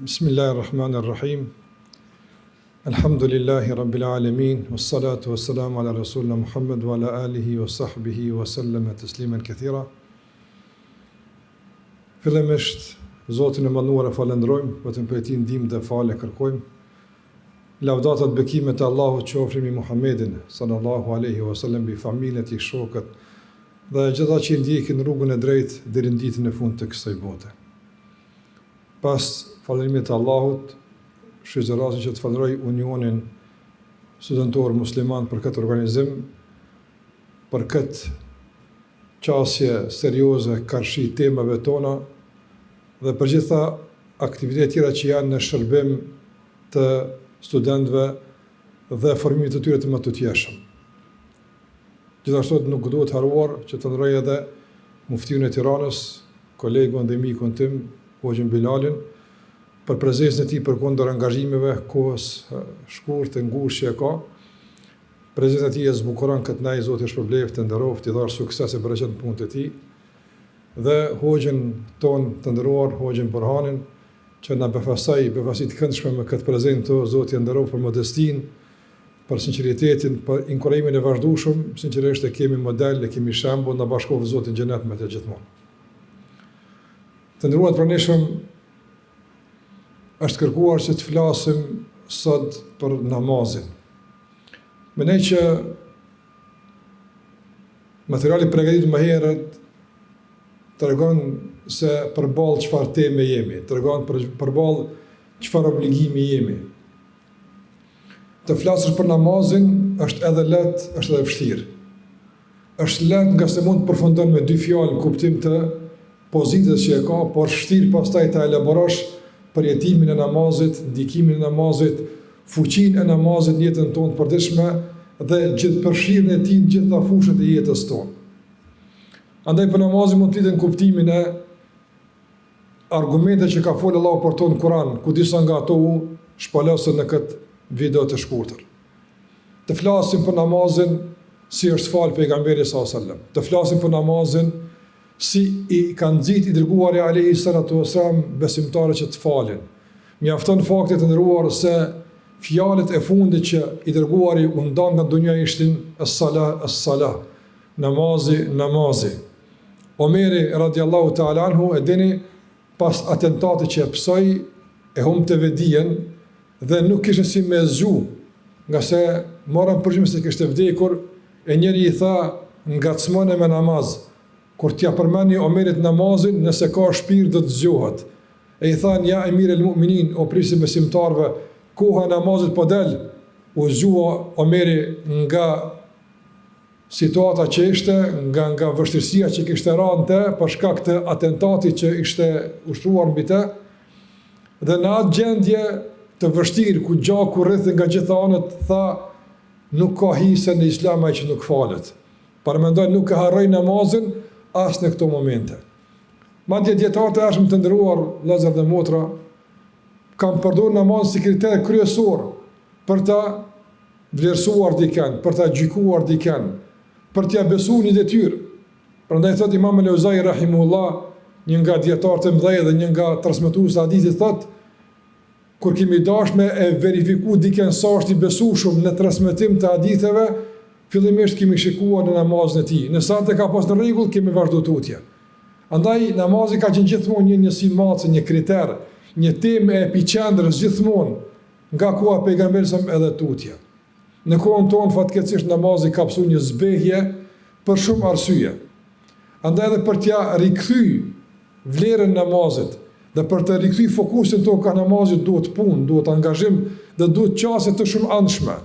Bismillahirrahmanirrahim. Alhamdulillahi rabbil alamin, wassalatu wassalamu ala rasulina Muhammad wa ala alihi wa sahbihi wa sallama tasliman kathira. Fillimisht Zotin e Madhnuar e falenderojmë, vetëm për tij ndihmë dhe falë kërkojmë. Lavdatat bekimet e Allahut qofshin mbi Muhammedin sallallahu alaihi wasallam, bi familjen e tij, shokët dhe gjithata që ndjekin rrugën e drejtë deri në ditën e fundit të kësaj bote. Pas falërimit të Allahut, shfrytëzoj rastin që të falenderoj Unionin Studentor Musliman për këtë organizim, për këtë qasje serioze karshi temave tona dhe për gjitha aktivitetet tjera që janë në shërbim të studentëve dhe formimit të tyre të më të tjeshëm. Gjithashtu nuk duhet haruar që të falenderoj edhe muftiun e Tiranës, kolegun dhe mikun tim, Hoxhën Bilalin, për prezencën e tij përkundër angazhimeve, kohës shkurtë, ngushtë që e ka. Prezenca e tij e zbukuron këtë ndaj, Zoti e shpërbleft, të nderoft, i dhar sukses e bereqet në punën e tij. Dhe Hoxhën ton të nderuar, Hoxhën Burhanin, që na befasoi të këndshme me këtë prezencë, Zoti e nderoft për modestinë, për sinqeritetin, për inkurajimin e vazhdueshëm. Sinqerisht e kemi model, e kemi shembull, na bashkoft Zoti në xhenet me të gjithmonë. Të nderuar të pranishëm, është kërkuar që të flasim sot për namazin. Mendoj që materiali përgatitur më herët tregon se përballë çfarë teme jemi, tregon përballë çfarë obligimi jemi. Të flasësh për namazin është edhe lehtë, është edhe vështirë. Është lehtë nga se mund të përfundon me dy fjalë në kuptim të pozitës që e ka, por vështirë pastaj ta elaborosh përjetimin e namazit, ndikimin e namazit, fuqinë e namazit në jetën tonë të përditshme dhe gjithëpërfshirjen e tij në gjitha fushat e jetës tonë. Andaj për namazin mund të lidhen kuptimin e argumente që ka folë Allahu për to në Kur'an, ku disa nga ato u shpalosen në këtë video të shkurtër. Të flasim për namazin si është falë pejgamberi sallallahu alajhi wasallam. Të flasim për namazin si i kanë nxit i dërguari alayhi salatu wasalam besimtarët që të falin. Mjafton fakti të ndëruar se fjalët e fundit që i dërguari u ndan nga dunja ishin as-salah, as-salah, namazi, namazi. Omeri radiallahu ta'ala anhu e dini pas atentatit që e pësoj, e humbte vedijen dhe nuk kishte si me zgju, nga se morën përgjithësi se kishte vdekur, e njëri i tha ngacmone me namaz. Kur t'ja përmeni Omerit namazin, nëse ka shpirt do të zgjohet. E i than, ja emir el mu'minin, o prisi besimtarve, koha namazit po del, u zgjua Omeri nga situata që ishte, nga vështirësia që kishte rënë te, për shkak të atentatit që ishte ushtruar mbi të, dhe në atë gjendje të vështirë, ku gjaku rrethë nga gjitha anët, tha, nuk ka hise në Islam ai që nuk falet. Parmendoj nuk e harroj namazin, as në këto momente. Madje dietarët e ashëm të nderuar, vëllezër dhe motra, kanë përdorur namazin si kriter kryesor për ta vlerësuar dikën, për ta gjykuar dikën, për t'ia besuar një detyrë. Prandaj thot Imam al-Auzai rahimahullah, një nga dietarët e mëdhenj dhe një nga transmetuesët e hadithit, thot, kur kemi dashme e verifiku dikën sa është i besueshëm në transmetim të haditheve, fillimisht kemi shikuar në namazin e tij. Nëse atë ka pas në rregull, kemi vazhduar tutje. Andaj namazi ka qenë gjithmonë një njësi mace, një kriter, një temë e epiqendrës gjithmonë, nga koha e pejgamberit edhe tutje. Në kohën tonë fatkeqësisht namazi ka pasur një zbehje për shumë arsye. Andaj edhe për t'ia rikthy vlerën namazit dhe për të rikthy fokusin tonë ka namazit duhet punë, duhet angazhim dhe duhet qasje të shumë anshme.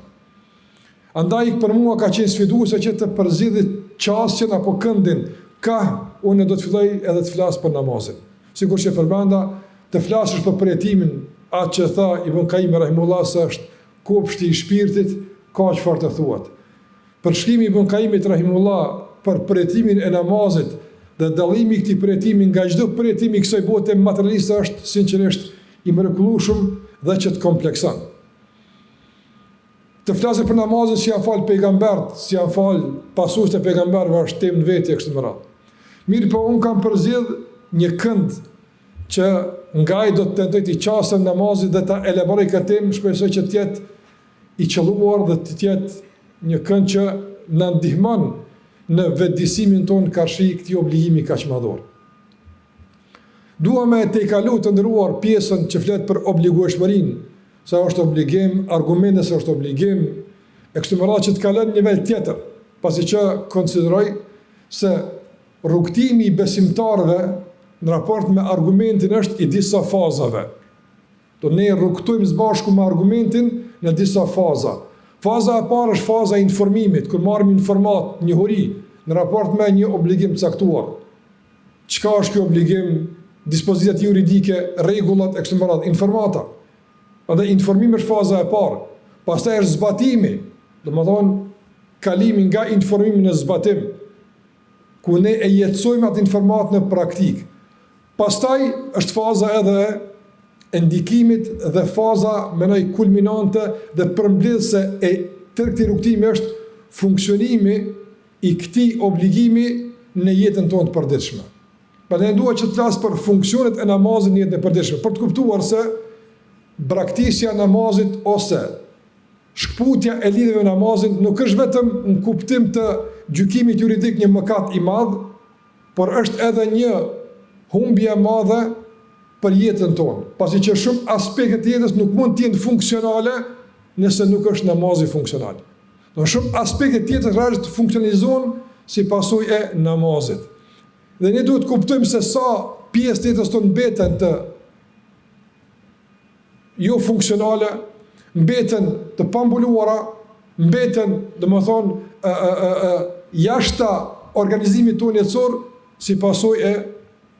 Andaj për mua ka qenë sfiduese që të përzidhit qasjen apo këndin, ka unë do të filloj edhe të flas për namazin. Sikur që përmenda, të flasësh për përjetimin, atë që tha Ibn Qayyim rahimahullah se është kopshti i shpirtit, ka çfarë të thuat. Për shkrimi Ibn Qayyimit rahimahullah për përjetimin e namazit dhe dallimi i këtij përjetimi nga çdo përjetim i kësaj bote materialiste është sinqerisht i mrekullueshëm dhe që të komplekson. Të flasë për namazin si janë falë pejgambert, si janë falë pasues të pejgamberëve është temë në vetë e kështu me radhë. Mirë po unë kam përzgjedh një kënd që nga i do të tentoj të qasëm namazit dhe ta elaboroj këtë temë, shpresoj që të jetë i qelluar dhe të jetë një kënd që na ndihmon në vetëdijsimin tonë karshi këtij obligimi kaq madhor. Dua me të kalu të ndëruar pjesën që flet për obligueshmërinë, sa është obligim, argumente se është obligim, e kështu me radhë që të kalon në nivel tjetër, pasi që konsideroj se rrugtimi i besimtarëve në raport me argumentin është i disa fazave. Do ne rrugtojmë së bashku me argumentin në disa faza. Faza e parë është faza e informimit, kur marrim informat, njohuri në raport me një obligim të caktuar. Çka është ky obligim, dispozitat juridike, rregullat e kështu me radhë, informata. Edhe informimi është faza e parë. Pastaj është zbatimi, domethënë kalimi nga informimi në zbatim, ku ne e jetësojmë atë informat në praktik. Pastaj është faza edhe e ndikimit dhe faza menoj kulminante dhe përmbledhëse e tërë këtij rrugtimi është funksionimi i këtij obligimi në jetën tonë të përditshme. Prandaj dua që të flas për funksionet e namazit në jetën e përditshme, për të kuptuar se braktisja e namazit ose shkputja e lidhjeve me namazin nuk është vetëm në kuptim të gjykimit juridik një mëkat i madh, por është edhe një humbje e madhe për jetën tonë, pasi që shumë aspekte të jetës nuk mund të jenë funksionale nëse nuk është namazi funksional. Do shumë aspekte të jetës realisht funksionalizohen si pasojë e namazit. Dhe ne duhet të kuptojmë se sa pjesë të jetës tonë mbeten të jo funksionale, mbeten të pambuluara, mbeten, domethënë, jashta organizimit tonë jetësor si pasojë e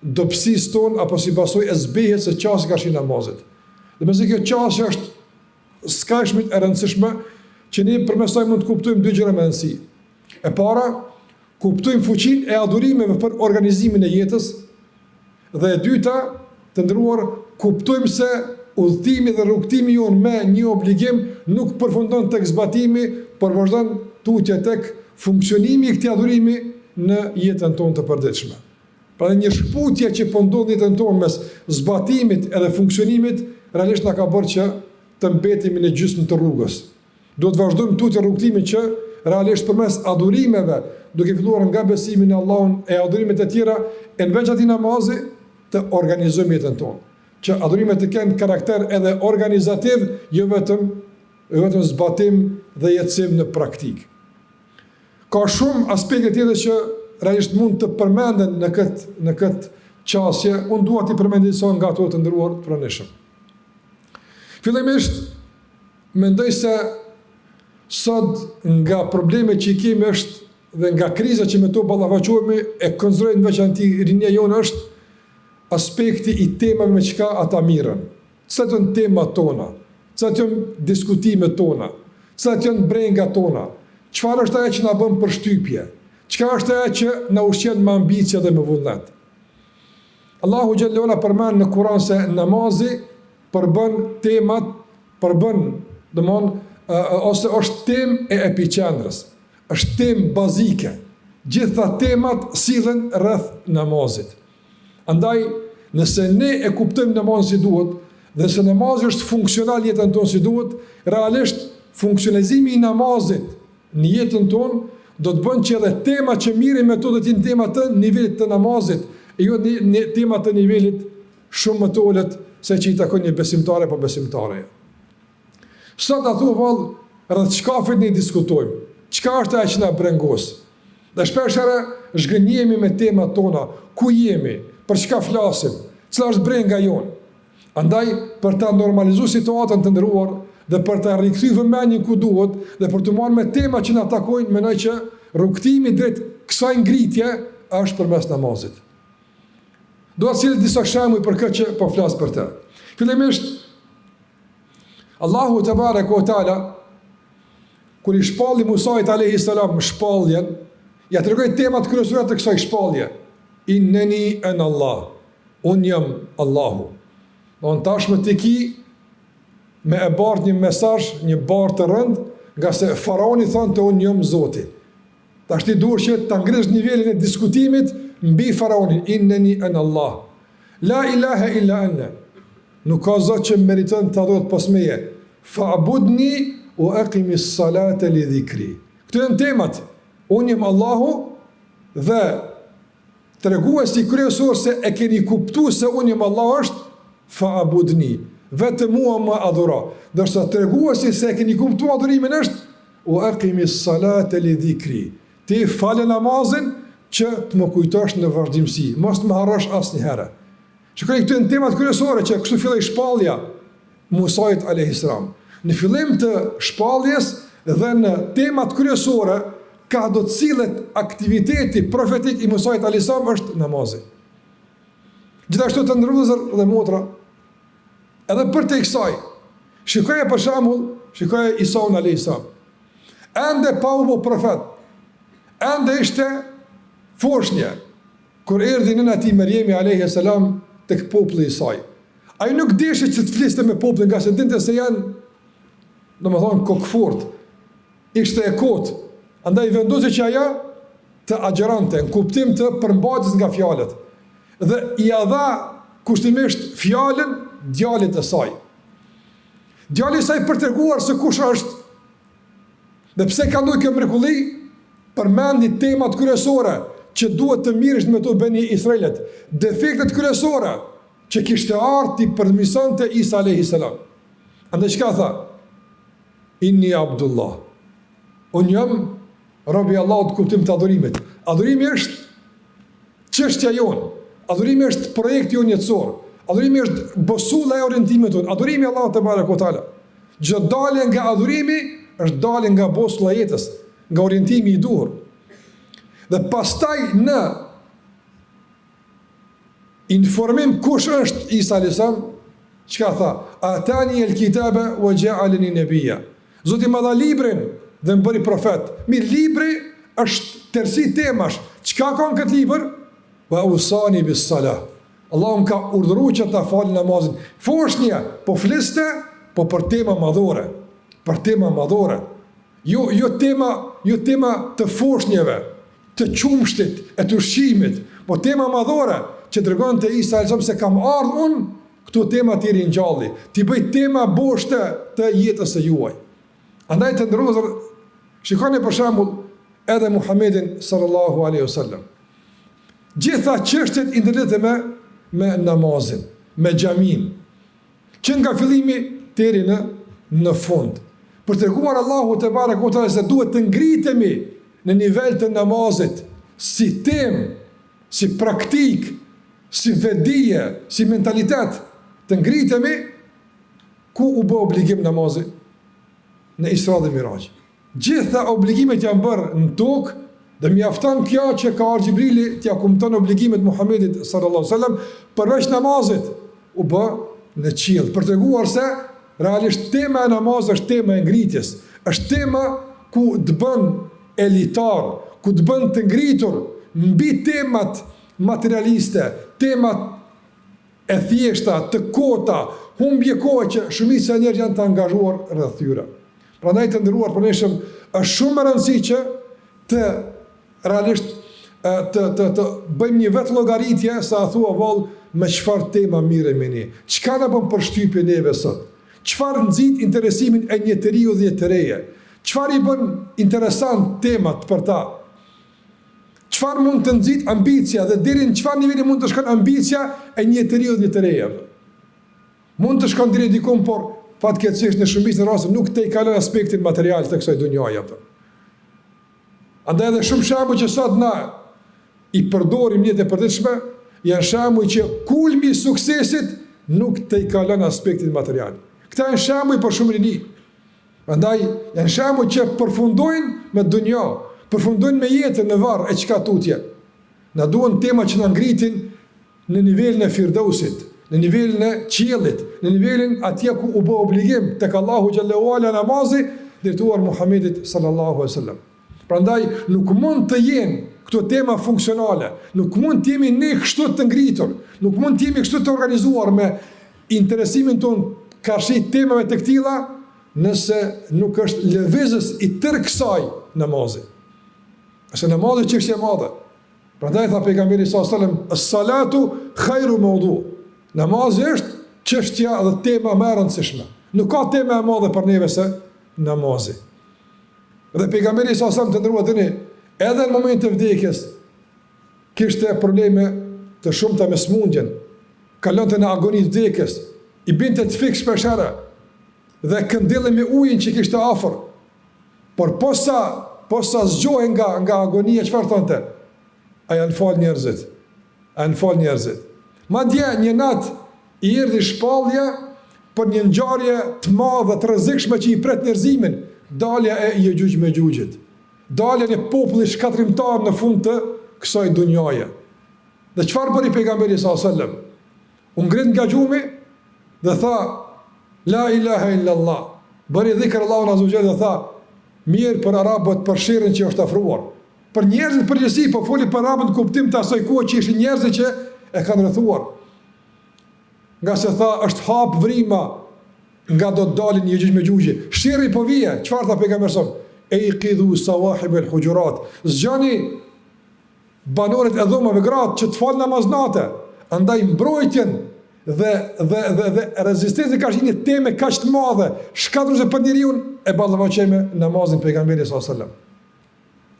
dobësisë tonë apo si pasojë e zbehet se qasja ka shi namazit. Dhe mëse kjo qasja është skajshmit e rëndësishme që ne përmes saj mund të kuptojmë dy gjëra me rëndësi. E para, kuptojmë fuqinë e adhurimeve për organizimin e jetës, dhe e dyta, të nderuar, kuptojmë se udhëtimi dhe rrugtimi jonë me një obligim nuk përfundon tek zbatimi, por vazhdon tutje tek funksionimi i këtij adhurimi në jetën tonë të përditshme. Pra një shkputje që po ndodh në jetën tonë mes zbatimit edhe funksionimit, realisht na ka bërë që të mbetemi në gjysmën të rrugës. Duhet të vazhdojmë tutje rrugtimin që realisht përmes adhurimeve, duke filluar nga besimi në Allahun e adhurimet e tjera, e në veç atij namazi, të organizojmë jetën tonë, që adhurimet të kenë karakter edhe organizativ, jo vetëm zbatim dhe jetësim në praktik. Ka shumë aspekte tjetër që realisht mund të përmenden në këtë qasje, unë dua t'i përmendoj disa nga ato të nderuar të pranishëm. Fillimisht, mendoj se sot nga problemet që i kemi është dhe nga kriza që me to ballafaqohemi e konsiderojmë veçanti rinia jonë është aspekti i temave me çka ata mirën. Cilat janë temat tona, cilat janë diskutimet tona, cilat janë brengat tona, çfarë është ajo që na bën përshtypje, çka është ajo që na ushqen me ambicie dhe me vullnet. Allahu xhallahu ala përmend në Kur'an se namazi përbën temat, ose është temë e epicendrës, është temë bazike. Gjitha temat sillen rreth namazit. Andaj, nëse ne e kuptojmë namazin si duhet, dhe se namazi është funksional jetën tonë si duhet, realisht funksionalizimi i namazit në jetën tonë do të bën që edhe tema që mirë me to do të jenë tema të nivelit të namazit, e jo tema të nivelit shumë më të ulët se që i takon një besimtare po besimtare. Sot atu vallë, rreth çkafit ne diskutojmë. Çka është ajo që na brengos? Dhe shpeshherë zhgënjehemi me temat tona, ku jemi, për çka flasim, cila është brenga jonë. Andaj, për ta normalizuar situatën të nderuar dhe për ta rikthyer vëmendjen ku duhet dhe për të marrë me tema që na takojnë, mendoj që rrugtimi drejt kësaj ngritje është përmes namazit. Do të sjell disa shembuj për këtë që po flas për të. Fillimisht, Allahu te bareke ve teala kur i shpalli Musait alayhi salam shpalljen, ja tregoi temat kryesore të kësaj shpallje. Inneni ana Allah. Un jam Allahu. Don tashmë të ki me e bart një mesazh, një bart të rënd, nga se faraoni thonte un jam Zoti. Tash ti duhet që ta ngresh nivelin e diskutimit mbi faraonin. Inneni ana Allah. La ilaha illa enne. Nuk ka Zot që meriton të adhurohet pas meje. Fa'budni wa aqimi s-salata li dhikri. Këto janë temat. Unë jam Allahu dhe treguesi kryesor se e keni kuptuar se unë jam Allahu është fa'budni. Vetëm mua më adhuro. Dorsa treguesi se e keni kuptuar adhurimin është wa aqimi s-salata li dhikri. Ti falë namazin që të më kujtosh në vazhdimsi, mos të më harrosh asnjëherë. Shikoj, këto janë temat kryesore që kështu filloi shpallja Musait alayhis salam. Në fillim të shpalljes dhe në temat kryesore ka do të cilët aktiviteti profetik i Musait alayhis salam është namazi. Gjithashtu të ndërruzër dhe motra, edhe për të kësaj, shikoje për shembull, shikoje Isaun alayhis salam. Ende pa u bë profet, ende ishte foshnje, kur erdhi nëna e tij Mariemi alayhis salam tek populli i saj. Ai nuk deshe që të fliste me popullin, nga se dinte se janë, domethënë, kokfort. Ishte e kotë, andaj vendosi që ajo të agjerante, në kuptim të përmbajtjes nga fjalët. Dhe i dha kushtimisht fjalën djalit të saj. Djali i saj për treguar se kush është dhe pse ka ndodhur kjo mrekulli, përmendi temat kryesore që duhet të mirësh me to Beni Israilit, defektet kryesore që kishte ardhur i përmirësonte Isa alayhis salam. Andaj çka tha? Inni Abdullah. Unë jam robi i Allahut kuptim të adhurimit. Adhurimi është çështja jonë. Adhurimi është projekti jonë jetësor. Adhurimi është bosulla e orientimit tonë. Adhurimi Allahut te barekuhu teala. Çdo dalje nga adhurimi është dalje nga bosulla e jetës, nga orientimi i duhur. Dhe pastaj në informim kush është Isa alayhis salam, çka tha? Atani el-kitaba wa ja'alani nabiyya. Zoti më dha librin dhe më bëri profet. Mirë, libri është tërësi temash. Çka ka në këtë libër? Wa usani bis salah. Allahu më ka urdhëruar që ta fal namazin. Foshnja, po fliste, po për tema madhore. Për tema madhore. Jo tema të foshnjeve, të qumshtit, e të ushqimit, po tema madhore që tregon te Isa alayhis salam se kam ardhur unë këto tema të ringjalli, ti bëj tema boshte të jetës së juaj. Andaj të ndërruzër, shikoni për shembull edhe Muhammedin sallallahu alaihi wasallam. Gjitha çështjet i lidhura me namazin, me xhamin, që nga fillimi deri në fund. Për treguar Allahu te barekuhu teala se duhet të ngritemi në nivel të namazit, si temë, si praktik, si vedije, si mentalitet, të ngritemi, ku u bë obligim namazi? Në Isra dhe Miraj. Gjitha obligimet janë bërë në tokë, dhe mjafton kjo që ka ardhur Xhibrili t'ia kumton obligimet Muhamedit sallallahu alaihi wasallam, përveç namazit u bë në qiell, për treguar se realisht tema e namazit është tema e ngritjes, është tema ku të bën elitar, ku të bën të ngritur mbi temat materialiste, temat e thjeshta, të kota, humbje kohë që shumica e njerëzve janë të angazhuar rreth tyre. Prandaj të nderuar punëshëm, është shumë e rëndësishme që të realisht të bëjmë një vetë llogaritje sa thua vallë me çfarë tema mirë me ne. Çka na bën përshtypje neve sot? Çfarë nxit interesimin e një periudhë të reje? Çfarë i bën interesant temat për ta? Çfarë mund të nxit ambicia dhe deri në çfarë niveli mund të shkon ambicia e një periudhë të reje? Mund të shkon deri diku, por fatkeqësisht në shumicën e rasteve nuk te i kalon aspektin material të kësaj dunjaje apo. Andaj edhe shumë shembuj që sot na i përdorim në jetë e përditshme, janë shembuj që kulmi i suksesit nuk te i kalon aspektin material. Këta janë shembuj për shumë rini. Andaj janë shembuj që përfundojnë me dunjë, përfundojnë me jetën në varr e çka tutje. Na duan tema që na ngritin në nivelin e Firdausit, në nivelin e qiellit, në nivelin atje ku u bë obligim tek Allahu xhallahu ala namazi drejtuar Muhamedit sallallahu alaihi wasallam. Prandaj nuk mund të jenë këto tema funksionale, nuk mund të jemi ne kështu të ngritur, nuk mund të jemi kështu të organizuar me interesimin ton karshi temave të këtilla, nëse nuk është lëvizës i tërë kësaj namazi. Është namazi çështje e madhe. Prandaj tha pejgamberi sallallahu alaihi wasallam, "As-salatu khairu mawdu." Namazi është çështja dhe tema më e rëndësishme. Nuk ka tema e madhe për neve se namazi. Dhe pejgamberi sa të ndërua të edhe në moment të vdekjes, kishte probleme të shumta me smundjen, kalonte në agoni të vdekjes, i binte të fikë shpeshherë, dhe këndille me ujin që kishte afër. Por posa zgjohej nga agonia, çfarë thonte? A janë fal njerëzit. A janë fal njerëzit. Madje një natë i erdhi shpallje për një ngjarje të madhe, të rrezikshme që i pret njerëzimin, dalja e Yexhuj me Xhuxhit. Dalja e popullit shkatrimtar në fund të kësaj dunjaje. Dhe çfarë bëri pejgamberi sallallahu alajhi wasallam? U ngrit nga gjumi dhe tha la ilaha illallah. Bëri dhikr Allahun azza wa jalla dhe tha mirë për arabët për shirin që është afruar. Për njerëzit përgjithësi, po foli për arabët në kuptim të asaj kohe që ishin njerëzit që e kanë rrethuar. Nga se tha është hap vrima nga do të dalin Yexhuj me Xhuxhi. Shiri po vije, çfarë tha pejgamberi son? Ejqidhu sawahib al-hujurat. Zgjani banorët e dhomave gratë që të falë namaz natë. Andaj mbrojtjen dhe rezistencë ka qenë një temë kaq të madhe, shkatruese për njeriu e ballavaçe me namazin pejgamberit sallallahu alajhi wasallam.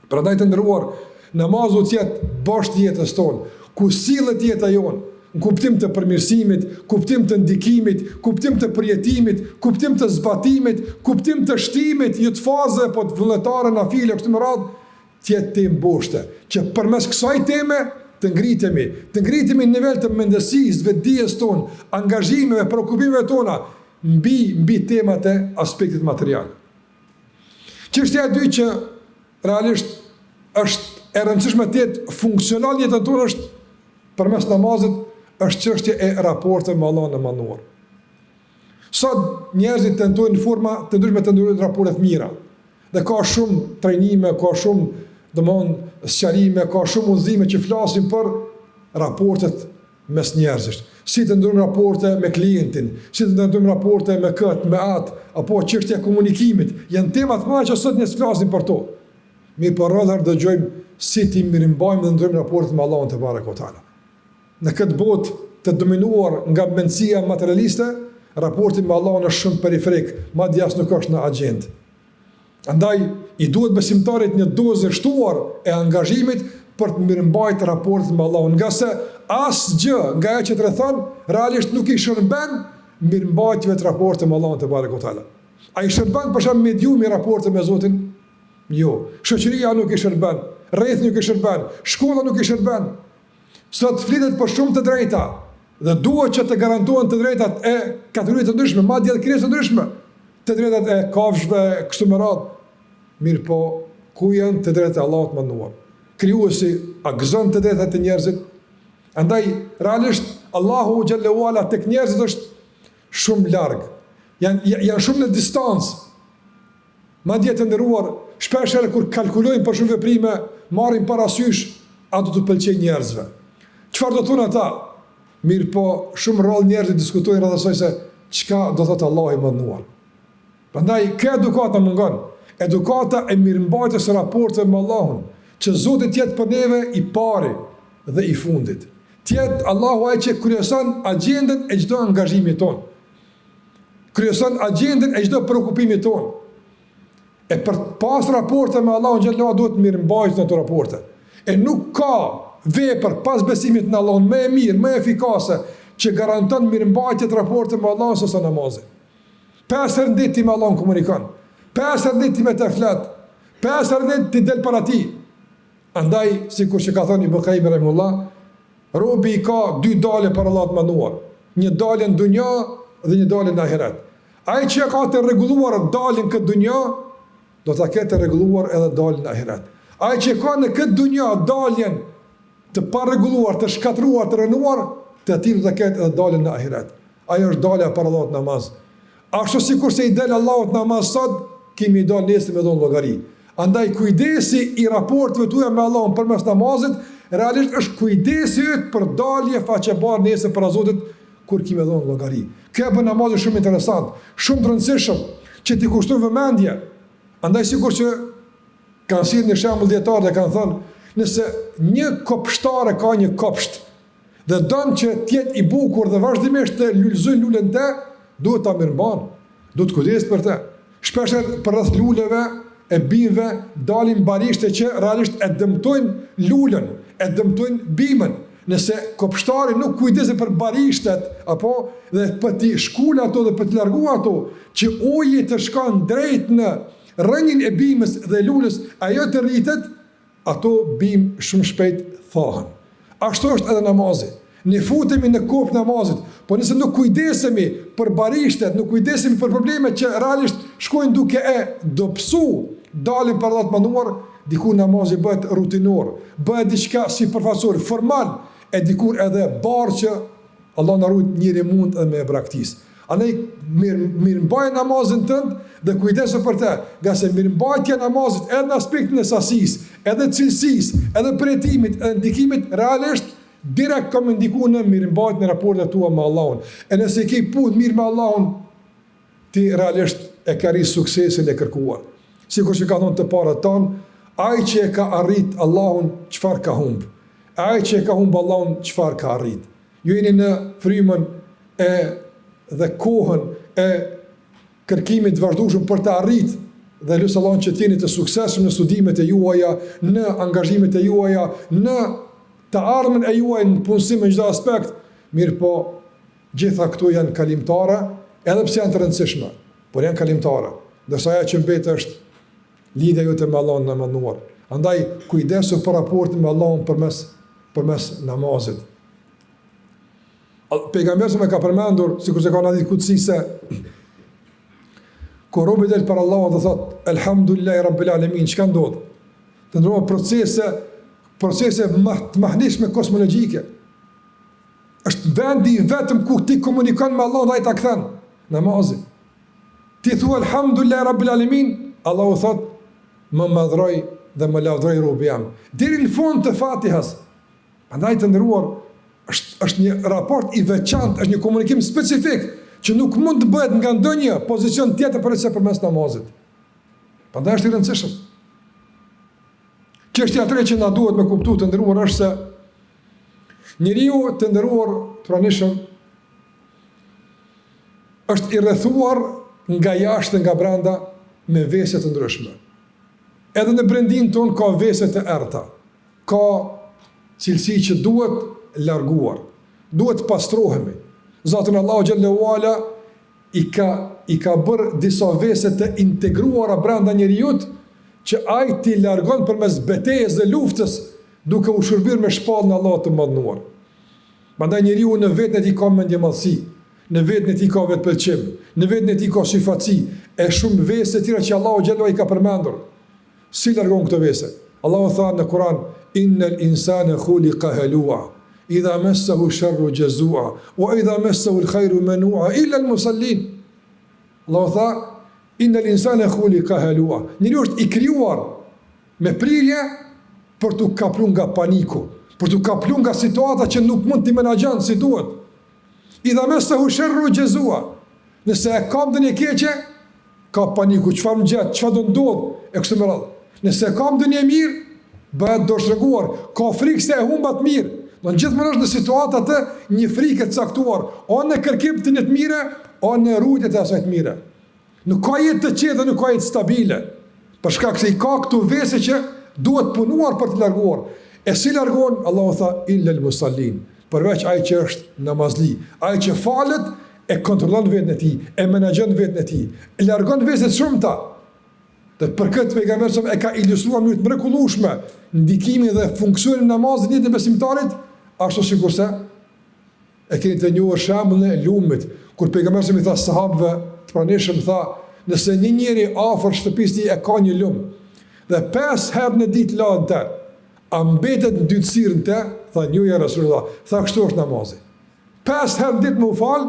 Prandaj të nderuar, namazu të jetë bashkë jetës tonë, ku sillet jeta jonë, në kuptim të përmirësimit, kuptim të ndikimit, kuptim të përjetimit, kuptim të zbatimit, kuptim të shtimit, jo të faze, po të vullnetare na file këtu më radh, të jetë temë boshte, që përmes kësaj teme të ngritemi në nivel të mendësisë, vetdijes tonë, angazhimeve, preokupimeve tona mbi temat e aspektit material. Çështja e dytë që realisht është e rëndësishme të jetë funksional në jetën tonë është përmes namazit, është çështja e raporteve me Allahun e Madhnuar. Sot njerëzit tentojnë në forma të ndryshme të ndërtojnë raporte të mira. Dhe ka shumë trajnime, ka shumë sqarime, ka shumë udhëzime që flasin për raportet mes njerëzish. Si të ndërtojmë raporte me klientin, si të ndërtojmë raporte me këtë, me atë, apo çështja e komunikimit. Janë tema të mëdha që sot ne flasim për to. Mirë po rrallë dëgjojmë si ti mirëmbajmë dhe ndërtojmë raportet me Allahun te barekuhu teala. Në këtë botë të dominuar nga mendësia materialiste, raporti me Allahun është shumë periferik, madje as nuk është në agjendë. Andaj i duhet besimtarit një dozë shtuar e angazhimit për të mirëmbajtur raportin me Allahun, nga se asgjë nga ajo që të rrethon realisht nuk i shërben mirëmbajtjeve të raportit me Allahun te barekuhu teala. Ai shërben për shkak mediumi raporte me Zotin? Jo. Shoqëria nuk i shërben, rrethi nuk i shërben, shkolla nuk i shërben. Sot flitet për shumë të drejta dhe duhet që të garantohen të drejtat e kategorive të ndryshme, madje edhe krijesave të ndryshme, të drejtat e kafshëve, kështu me radhë. Mirë po, ku janë të drejtat e Allahut Madhnuar? Krijuesi a gëzon të drejtat e njerëzit? Andaj realisht Allahu xhallahu ala tek njerëzit është shumë larg. Janë shumë në distancë. Madje të nderuar, shpesh edhe kur kalkulojnë për shumë veprime, marrin parasysh a do të pëlqejë njerëzve. Çfarë do thonë ata? Mirë po, shumë rrallë njerëzit diskutojnë rreth asaj se çka do thotë Allahu i Madhnuar. Prandaj kjo edukata mungon. Edukata e mirëmbajtjes së raporteve me Allahun, që Zoti të jetë për neve i pari dhe i fundit. Të jetë Allahu ai që kryeson agjendën e çdo angazhimi ton. Kryeson agjendën e çdo preokupimi ton. E për pas raporte me Allahun xhallahu duhet mirëmbajtjen ato raporte. E nuk ka vepër pas besimit në Allahun më e mirë, më efikase që garanton mirëmbajtje të raporte me Allahun se sa namazi. 5 herë në ditë ti me Allahun komunikon. 5 herë në ditë ti me të flet. 5 herë në ditë ti del para tij. Andaj, sikur që ka thënë Ibn Qayyim rahimullah, robi ka 2 dalje për Allahun të Madhnuar. Një dalje në dunja dhe një dalje në ahiret. Ai që ka të rregulluar daljen këtë dunja, do ta ketë rregulluar edhe daljen në ahiret. Ai që ka në këtë dunja daljen të parregulluar, të shkatruar, të rënuar, të tillë do ta ketë edhe daljen në ahiret. Ajo është dalja për Allahut namaz. Ashtu sikur se i del Allahut namaz sot, kemi dal nesër me dhon llogari. Andaj kujdesi i raporteve tuaja me Allahun përmes namazit, realisht është kujdesi yt për dalje faqebar nesër para Zotit kur kemi dhon llogari. Kjo bën namazin shumë interesant, shumë të rëndësishëm që ti kushton vëmendje. Andaj sikur që kanë sjellë një shembull dietar dhe kanë thënë, nëse një kopshtare ka një kopsht dhe don që tjetë i bukur dhe vazhdimisht të lullëzoj lullën te, duhet ta mirëmban, duhet kujdes për te. Shpesher për rreth luleve e bimëve dalin barishte që realisht e dëmtojnë lullën, e dëmtojnë bimën. Nëse kopshtari nuk kujdese për barishtet, apo dhe për t'i shkull ato dhe për t'i largu ato, që uji të shkan drejt në rënjën e bimës dhe lullës, ajo të rritet, ato bimë shumë shpejt thahen. Ashtu është edhe namazi. Ne futemi në kopë namazit, po nëse nuk kujdesemi për barishtet, nuk kujdesemi për problemet që realisht shkojnë duke e dobësu, dalin për Allahut mënduar, dikur namazi bëhet rutinor, bëhet diçka si përfaqësor, formal, e dikur edhe barë që Allah na ruaj njëri mund edhe me braktis. Andaj mirëmbajtja namazin tënd dhe kujdesu për te, nga se mirëmbajtja namazit edhe në aspektin e sasisë, edhe cilësisë, edhe përjetimit, edhe ndikimit realisht direkt ka më ndikuar në mirëmbajtjen e raportet tua me Allahun. E nëse ke punë mirë me Allahun, ti realisht e ka rri suksesin e kërkuar. Sikur që ka thonë të parët tanë, ai që e ka arrit Allahun, çfarë ka humb? Ai që e ka humb Allahun, çfarë ka arrit? Ju jeni në frymën e dhe kohën e kërkimit të vazhdueshëm për të arrit dhe lutë Allahun që t'jeni të suksesshëm në studimet e juaja, në angazhimet e juaja, në të ardhmen e juaj në punësim në çdo aspekt. Mirë po, gjitha këto janë kalimtare, edhe pse janë të rëndësishme, por janë kalimtare. Ndërsa ajo që mbet është lidhja jote me Allahun në mënduar. Andaj kujdesu për raportin me Allahun përmes namazit. Pejgamberi më ka përmendur, sikur se ka në hadith kutsi se kur robi del për Allahun dhe thot elhamdulillahi rabbil alamin, çka ndodh? Të ndrohen procese të mahnitshme kosmologjike. Është vendi vetëm ku ti komunikon me Allahun dhe ai ta kthen namazin. Ti thua elhamdulillahi rabbil alamin, Allahu thot më madhroj dhe më lavdroj robi jam. Deri në fund të Fatihas. Andaj të ndëruar, është një raport i veçantë, është një komunikim specifik që nuk mund të bëhet nga ndonjë pozicion tjetër përveç përmes namazit. Prandaj është i rëndësishëm. Çështja tjetër që na duhet me kuptu të ndëruar është se njeriu të ndëruar pranishëm është i rrethuar nga jashtë dhe nga brenda me vese të ndryshme. Edhe në brendin ton ka vese të errta, ka cilësi që duhet larguar, duhet pastrohemi. Zoti Allahu xhallahu ala i ka bërë disa vese të integruara brenda njerëzit që ai ti largon përmes betejës dhe luftës duke u shërbyer me shpallën e Allahut të mëdhenuar. Prandaj njeriu në vetën e tij ka mendjemallësi, në vetën e tij ka vetpëlqim, në vetën e tij ka syfaqsi, e shumë vese të tjera që Allahu xhallahu i ka përmendur. Si largon këto vese? Allahu tha në Kur'an: "Innal insana khuliqa halua, idha massahu sharru jazua, wa idha massahu al-khairu manua illa al-musallin." Allahu tha: "Innal insana khuliqa halua." Njeriu është i krijuar me prirje për të kapur nga paniku, për të kapur nga situata që nuk mund t'i menaxhon si duhet. Idha massahu sharru jazua. Nëse e kam ndonjë keqe, ka paniku, çfarë më gjet, çfarë do ndodh e kështu me radhë. Nëse kam ndonjë mirë, bëhet dorështreguar, ka frikë se e humba të mirë. Do gjithmonë është në situata të një frikë të caktuar, o në kërkim të një të mire, o në rujtje të asaj të mire. Nuk ka jetë të qetë, nuk ka jetë stabile. Për shkak se i ka këtu vese që duhet punuar për të larguar. E si largon? Allahu tha illa al-musallin. Përveç ai që është namazli, ai që falet e kontrollon veten e tij, e menaxhon veten e tij, e largon veset shumëta. Dhe për këtë pejgamberi e ka ilustruar në mënyrë të mrekullueshme ndikimin dhe funksionin e namazit në jetën e besimtarit, ashtu sikurse e keni të njohur shembullin e lumit, kur pejgamberi i tha sahabëve të pranishëm, tha, nëse një njeri afër shtëpisë tij e ka një lum dhe 5 herë në ditë lahet te, a mbetet në dytësirën te? Tha, jo ja Rasulullah. Tha, kështu është namazi. 5 herë në ditë më u fal,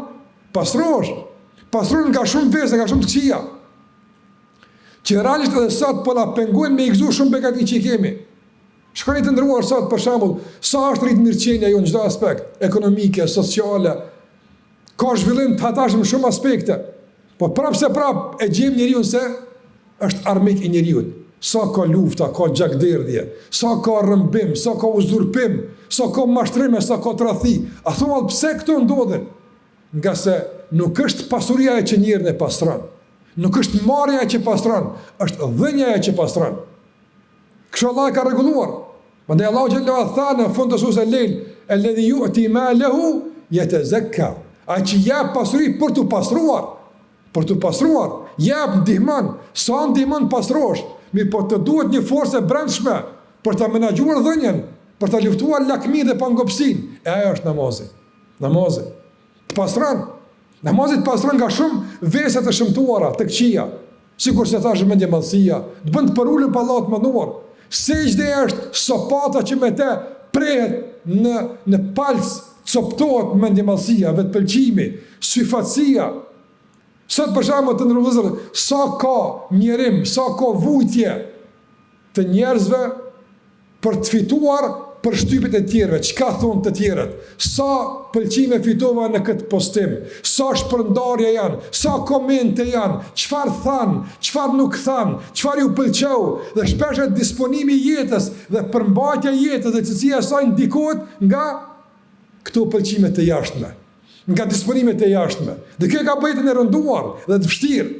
pastrohesh nga shumë vese, nga shumë të këqija. Që realisht edhe sot po na pengojnë me i gëzu shumë begati që i kemi. Shkoni të ndëruar sot, për shembull, sa është rritë mirëqenia jo në çdo aspekt, ekonomike, sociale, ka zhvillim të hatashëm shumë aspekte, po prapë se prapë e gjejmë njeriu se është armik i njeriu. sa ka lufta, ka gjakderdhje, sa ka rrëmbim, sa ka uzurpim, sa ka mashtrime, sa ka tradhti. A thua pse këto ndodhin? Nga se nuk është pasuria e që njerën e pastron. Nuk është marrja e që pastron, është dhënia e që pastron. Kështu Allah ka rregulluar. Prandaj Allahu xhallahu tha në fund të surës Al-Lejl, "Alladhi yu'ti malahu yatazakka." Ai që jep pasuri për të pastruar, jep ndihmon, sa ndihmon pastrosh, mirë po të duhet një forcë e brendshme për ta menaxhuar dhënien, për ta luftuar lakmin dhe pangopsin. E ajo është namazi. Të pastron. Namazi të pastron nga shumë vese të shëmtuara, të këqija, sikur se thashë mendje madhësia, të bën të përulën pa Allahut mënduar. Sejdë është sopata që me te prehet në palc, coptohet mendje madhësia, vetpëlqimi, syfatësia. Sot për shembull të ndërvëzër, sa ka njerim, sa ka vujtje të njerëzve për të fituar për shtypit e tjerëve, çka thonë të tjerët, sa pëlqime fitova në këtë postim, sa shpërndarje janë, sa komente janë, çfarë thanë, çfarë nuk thanë, çfarë ju pëlqeu, dhe shpesh është disponimi i jetës dhe përmbajtja e jetës dhe cilësia e saj ndikohet nga këto pëlqime të jashtme, nga disponimet e jashtme. Dhe kjo ka bëjtën e rënduar dhe të vështirë.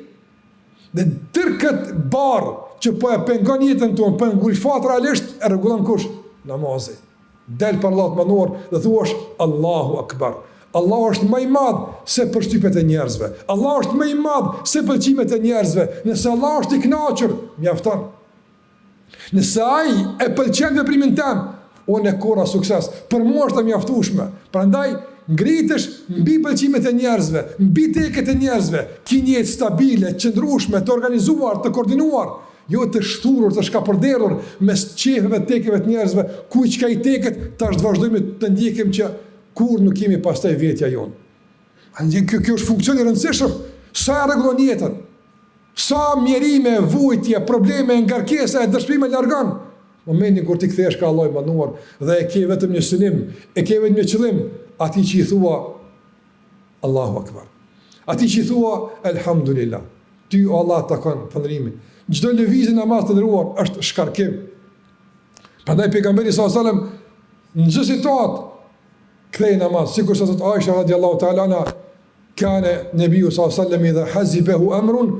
Dhe tërë këtë barë që po e pengon jetën tonë, po e ngulfat realisht, e rregullon kush? Namazi. Del për Allahut mënduar dhe thuash Allahu Akbar. Allah është më i madh se përshtypjet e njerëzve. Allah është më i madh se pëlqimet e njerëzve. Nëse Allah është i kënaqur, mjafton. Nëse ai e pëlqen veprimin tëm, unë e kora sukses. Për mua është e mjaftueshme. Prandaj ngritesh mbi pëlqimet e njerëzve, mbi teket e njerëzve, ki një jetë stabile, qëndrueshme, të organizuar, të koordinuar, jo të shturur, të shkapërderur mes qefeve, tekeve të njerëzve, ku çka i teket, tash të vazhdojmë të ndjekim që kur nuk kemi pastaj vetja jonë. Kjo është funksion i rëndësishëm. Sa e rregullon jetën, sa mjerime, vujtje, probleme, ngarkesa e dëshpërime largon. Momentin kur ti kthehesh ka Allahu i mënduar dhe e ke vetëm një synim, e ke vetëm një qëllim, atij që i thua Allahu Akbar, atij që i thua Elhamdulillah, ty o Allah takon falërimin. Çdo lëvizje namaz të ndëruar është shkarkim. Prandaj pejgamberi sallallahu alajhi wasallam në çdo situatë kthej namaz, sikur sa thot Aisha radhiyallahu ta'ala anha, kana nebiu sallallahu alajhi wasallam idha hazibahu amrun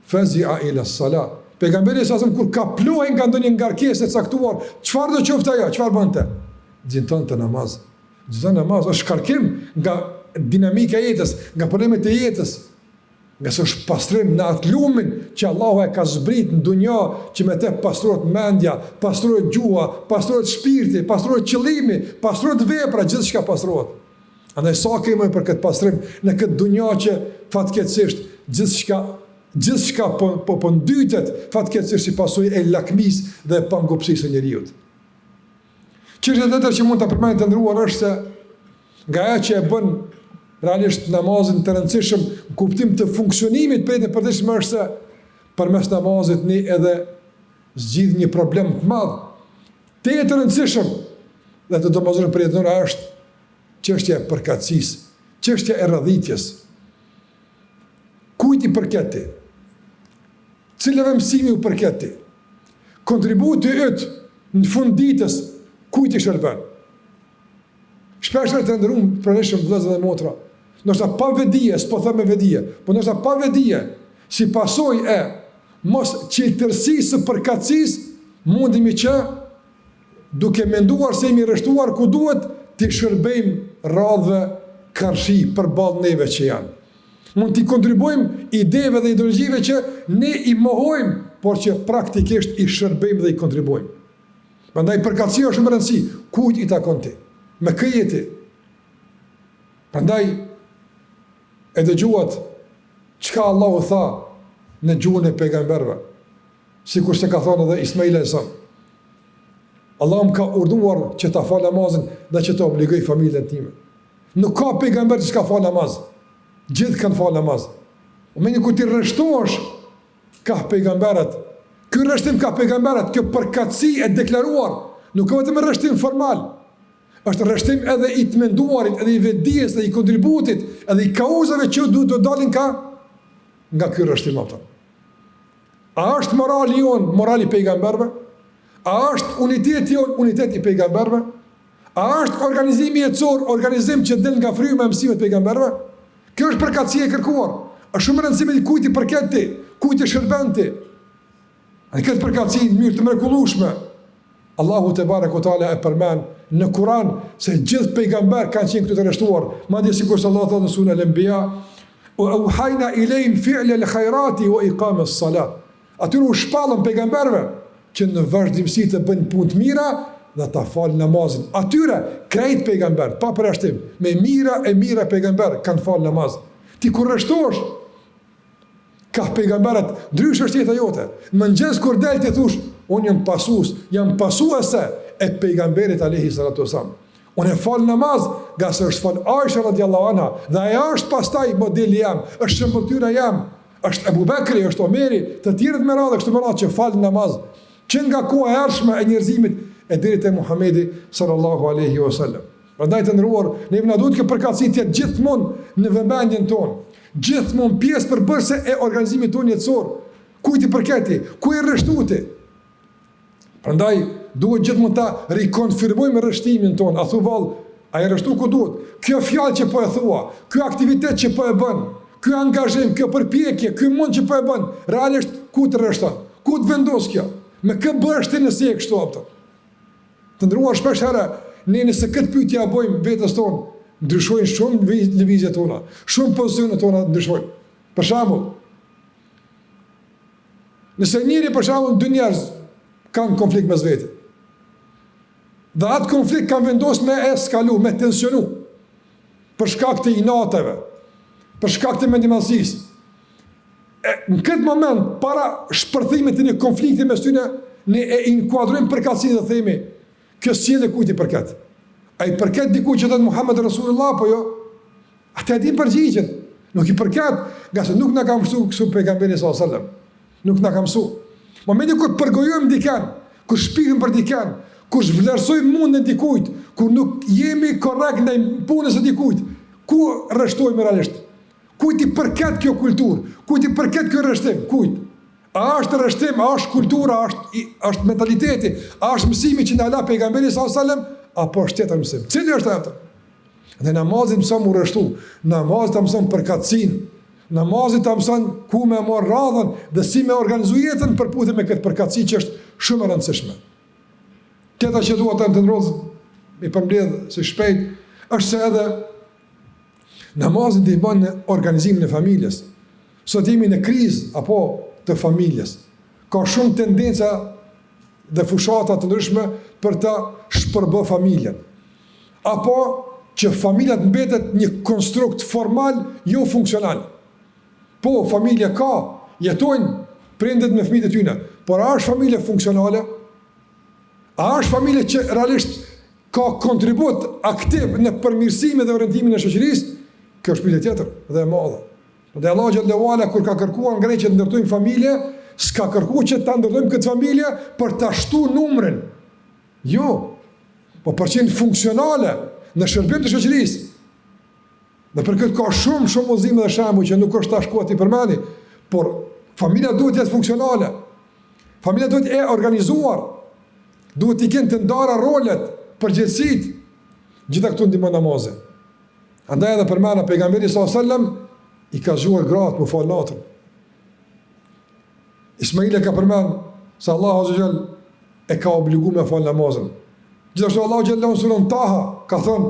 fazi'a ila as-salat. Pejgamberi sallallahu alajhi wasallam kur ka pluhej nga ndonjë ngarkesë e caktuar, çfarë do qoftë ajo, çfarë bënte? Nxittonte namaz. Çdo namaz është shkarkim nga dinamika e jetës, nga problemet e jetës. Nga se është pastrim në atë lumin që Allahu e ka zbrit në dunja, që me te pastrohet mendja, pastrohet gjua, pastrohet shpirti, pastrohet qëllimi, pastrohet vepra, gjithë shka pastrohet. Andaj sa kemi për këtë pastrim në këtë dunja që fatkeqësisht gjithë shka po ndytet fatkeqësisht si pasojë e lakmis dhe pangopsisë së njeriut. Çështja tjetër që mund ta përmend të ndëruar është se nga ajo që e bën realisht namazin të rëndësishëm në kuptim të funksionimit për e përdeshme është se përmes namazit ne edhe zgjidh një problem të madh, të rëndësishëm dhe të domosdoshëm për jetën është çështja e përkatësisë, çështja e radhitjes. Kujt i përket ti? Cilëve mësimi u përket ti? Kontributi yt në fund ditës kujt i shërben? Shpesh të ndërum praneshëm vëllezër dhe motra. Ndoshta pa vedije, s'po them me vedije, po ndoshta pa vedije, si pasojë e mos qiltërsisë së përkatësisë, mundemi që duke menduar se jemi rreshtuar ku duhet, të shërbejmë radhëve karshi përballë neve që janë. Mund t'i kontribuojmë ideve dhe ideologjive që ne i mohojmë, por që praktikisht i shërbejmë dhe i kontribuojmë. Prandaj përkatësia është shumë e rëndësishme. Kujt i takon ti? Me këjeti. Prandaj e dëgjuat çka Allahu tha në gjuhën e pejgamberëve. Sikur se ka thënë edhe Ismail alayhis. Allah më ka urdhëruar që ta fal namazin dhe që ta obligoj familjen time. Nuk ka pejgamber që ka fal namaz. Gjithë kanë fal namaz. Me një kur ti rreshtohesh ka pejgamberët. Ky rreshtim ka pejgamberët, kjo përkatësi e deklaruar, nuk ka vetëm rreshtim formal. Është rreshtim edhe i të menduarit, edhe i vetdijes, edhe i kontributit, edhe i kauzave që do dalin nga ky rreshtim ato. A është morali jonë morali pejgamberve? A është uniteti jonë uniteti pejgamberve? A është organizimi jetësor organizim që del nga fryma e mësimit pejgamberve? Kjo është përkatësia e kërkuar. Është shumë rëndësishme kujt i përket ti, kujt i shërben ti. Në këtë përkatësi në mënyrë të mrekullueshme, Allahu te barekuhu teala e përmend në Kur'an se gjithë pejgamber kanë qenë këtu të rreshtuar. Madje sikur se Allah thotë në surën Al-Anbiya, "Wa awhayna ilayhim fi'la al-khayrati wa iqama as-salat." Atyre u shpallën pejgamberve që në vazhdimsi të bëjnë punë të mira dhe ta falë namazin. Atyre krejt pejgamber, pa përjashtim, me mira pejgamber kanë falë namaz. Ti kur rreshtohesh ka pejgamberet, ndryshë është jeta jote. Në mëngjes kur del ti thush, unë jam pasuese e pejgamberit alayhi salatu wasalam. Unë fal namaz, nga se është fal Aisha radiallahu anha, dhe aja është pastaj modeli jam, është shëmbëltyra jam, është Ebu Bekri, është Omeri, të tjerët me radhë, kështu me radhë që fal namaz, që nga koha e hershme e njerëzimit e deri te Muhamedi sallallahu alaihi wasallam. Prandaj të nderuar, ne na duhet kjo përkatësi të jetë gjithmonë në vëmendjen tonë, gjithmonë pjesë përbërëse e organizimit tonë jetësor. Kujt i përketi, ku i rreshtuti. Prandaj duhet gjithmonë ta rikonfirmojmë rreshtimin tonë. A thu vallë, a i rreshtu ku duhet? Kjo fjalë që po e thua, kjo aktivitet që po e bën, kjo angazhim, kjo përpjekje, kjo mund që po e bën, realisht ku të rreshton? Ku të vendos kjo? Me kë bësh ti nëse e kështu apo? Të ndruar shpesh herë, ne nëse këtë pyetje ja bëjmë vetes tonë, ndryshojnë shumë lëvizjet tona, shumë pozicionet tona ndryshojnë. Për shembull, nëse njëri për shembull dy njerëz kanë konflikt mes vetë, dhe atë konflikt kanë vendosur me eskalu, me tensionu, për shkak të inateve, për shkak të mendimallësisë. Në këtë moment, para shpërthimit të një konflikti mes tyre, ne e inkuadrojmë përkatësinë dhe themi, kjo sjellje kujt i përket? A i përket dikujt që thot Muhammed Rasulullah apo jo? Atë e din përgjigjen. Nuk i përket, nga se nuk na ka mësuar kështu pejgamberi sallallahu alajhi wasallam. Nuk na ka mësuar. Momenti kur përgojojmë dikën, kur shpihem për dikën, kur vlerësojmë mundën dikujt, kur nuk jemi korrekt ndaj punës së dikujt, ku rreshtojmë realisht? Kujt i përket kjo kulturë? Kujt i përket kjo rreshtim? Kujt? A është rreshtim, a është kultura, a është mentaliteti, a është mësimi që na la pejgamberi sallallahu alajhi wasallam, apo është tjetër mësim? Cili është atë? Dhe namazin mëson u rreshtu, namazin ta mëson përkatësinë, namazin ta mëson ku me marr radhën dhe si me organizu jetën përputhje me këtë përkatësi që është shumë e rëndësishme. Tjetër që dua të ndërrozë, i përmbledh së shpejt, është se edhe namazin ndihmon në organizimin e familjes. Sot jemi në krizë apo të familjes. Ka shumë tendenca dhe fushata të ndryshme për të shpërbë familjen. Apo që familja të mbetet një konstrukt formal, jo funksional. Po, familja ka, jetojnë prindet me fëmijët e tyre, por a është familje funksionale? A është familje që realisht ka kontribut aktiv në përmirësimin dhe orientimin e shoqërisë? Kjo është pyetje tjetër dhe e madhe. Dhe Allah xhallahu ala kur ka kërkuar nga që të ndërtojmë familje, s'ka kërkuar që ta ndërtojmë këtë familje për ta shtuar numrin. Jo, po për qenë funksionale në shërbim të shoqërisë. Dhe për këtë ka shumë udhëzime dhe shembuj që nuk është tash koha ti përmeni, por familja duhet të jetë funksionale. Familja duhet e organizuar. Duhet të kenë të ndara rolet, përgjegjësitë. Gjitha këtu ndihmon namazi. Andaj edhe përmena pejgamberi sallallahu alajhi wasallam i ka zgjuar gratë më fal natën. Ismail ka përmend se Allahu azza wajal e ka obliguar me fal namazin. Gjithashtu Allahu xhallahu në surën Taha ka thënë: